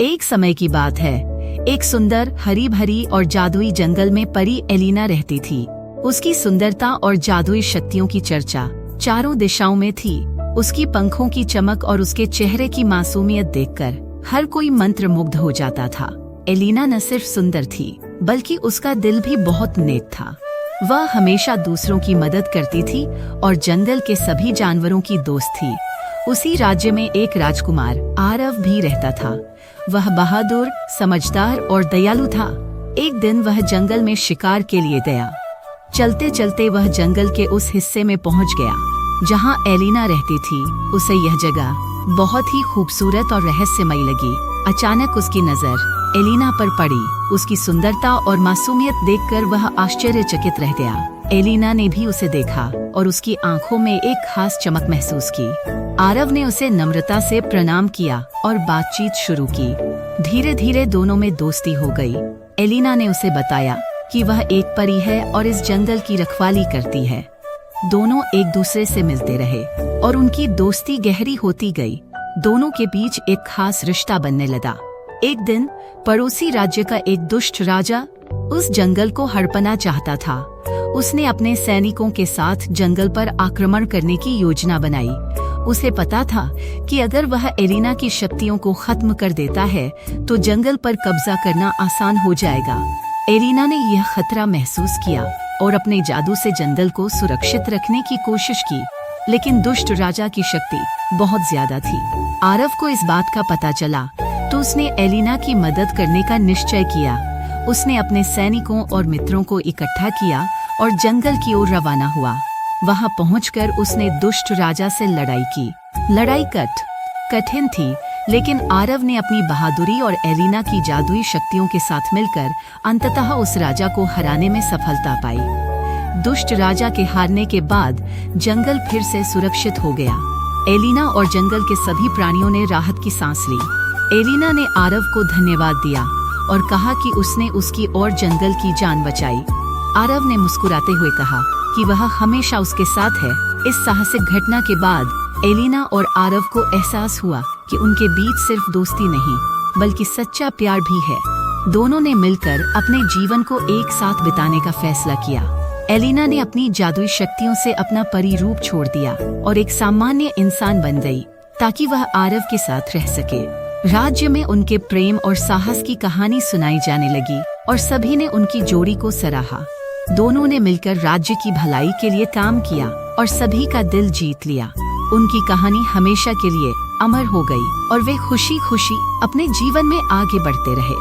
एक समय की बात है। एक सुंदर, हरी भरी और जादुई जंगल में परी एलिना रहती थी। उसकी सुंदरता और जादुई शक्तियों की चर्चा चारों दिशाओं में थी। उसकी पंखों की चमक और उसके चेहरे की मासूमियत देखकर हर कोई मंत्रमुग्ध हो जाता था। एलिना न सिर्फ सुंदर थी, बल्कि उसका दिल भी बहुत नेक था। वह हमेशा दूसरों की मदद करती थी और जंगल के सभी जानवरों की दोस्त थी। उसी राज्य में एक राजकुमार आरव भी रहता था। वह बहादुर, समझदार और दयालु था। एक दिन वह जंगल में शिकार के लिए गया। चलते चलते वह जंगल के उस हिस्से में पहुंच गया जहां एलिना रहती थी। उसे यह जगह बहुत ही खूबसूरत और रहस्यमयी लगी। अचानक उसकी नजर एलिना पर पड़ी। उसकी सुंदरता और मासूमियत देखकर वह आश्चर्यचकित रह गया। एलिना ने भी उसे देखा और उसकी आंखों में एक खास चमक महसूस की। आरव ने उसे नम्रता से प्रणाम किया और बातचीत शुरू की। धीरे धीरे दोनों में दोस्ती हो गई। एलिना ने उसे बताया कि वह एक परी है और इस जंगल की रखवाली करती है। दोनों एक दूसरे से मिलते रहे और उनकी दोस्ती गहरी होती गई। दोनों के बीच एक खास रिश्ता बनने लगा। एक दिन पड़ोसी राज्य का एक दुष्ट राजा उस जंगल को हड़पना चाहता था। उसने अपने सैनिकों के साथ जंगल पर आक्रमण करने की योजना बनाई। उसे पता था कि अगर वह एलिना की शक्तियों को खत्म कर देता है तो जंगल पर कब्जा करना आसान हो जाएगा। एलिना ने यह खतरा महसूस किया और अपने जादू से जंगल को सुरक्षित रखने की कोशिश की, लेकिन दुष्ट राजा की शक्ति बहुत ज्यादा थी। आरव को इस बात का पता चला तो उसने एलिना की मदद करने का निश्चय किया। उसने अपने सैनिकों और मित्रों को इकट्ठा किया और जंगल की ओर रवाना हुआ। वहां पहुंचकर उसने दुष्ट राजा से लड़ाई की। लड़ाई कठिन थी, लेकिन आरव ने अपनी बहादुरी और एलिना की जादुई शक्तियों के साथ मिलकर अंततः उस राजा को हराने में सफलता पाई। दुष्ट राजा के हारने के बाद जंगल फिर से सुरक्षित हो गया। एलिना और जंगल के सभी प्राणियों ने राहत की सांस ली। एलिना ने आरव को धन्यवाद दिया और कहा कि उसने उसकी और जंगल की जान बचाई। आरव ने मुस्कुराते हुए कहा कि वह हमेशा उसके साथ है। इस साहसिक घटना के बाद एलिना और आरव को एहसास हुआ कि उनके बीच सिर्फ दोस्ती नहीं, बल्कि सच्चा प्यार भी है। दोनों ने मिलकर अपने जीवन को एक साथ बिताने का फैसला किया। एलिना ने अपनी जादुई शक्तियों से अपना परी रूप छोड़ दिया और एक सामान्य इंसान बन गई ताकि वह आरव के साथ रह सके। राज्य में उनके प्रेम और साहस की कहानी सुनाई जाने लगी और सभी ने उनकी जोड़ी को सराहा। दोनों ने मिलकर राज्य की भलाई के लिए काम किया और सभी का दिल जीत लिया। उनकी कहानी हमेशा के लिए अमर हो गई और वे खुशी खुशी अपने जीवन में आगे बढ़ते रहे।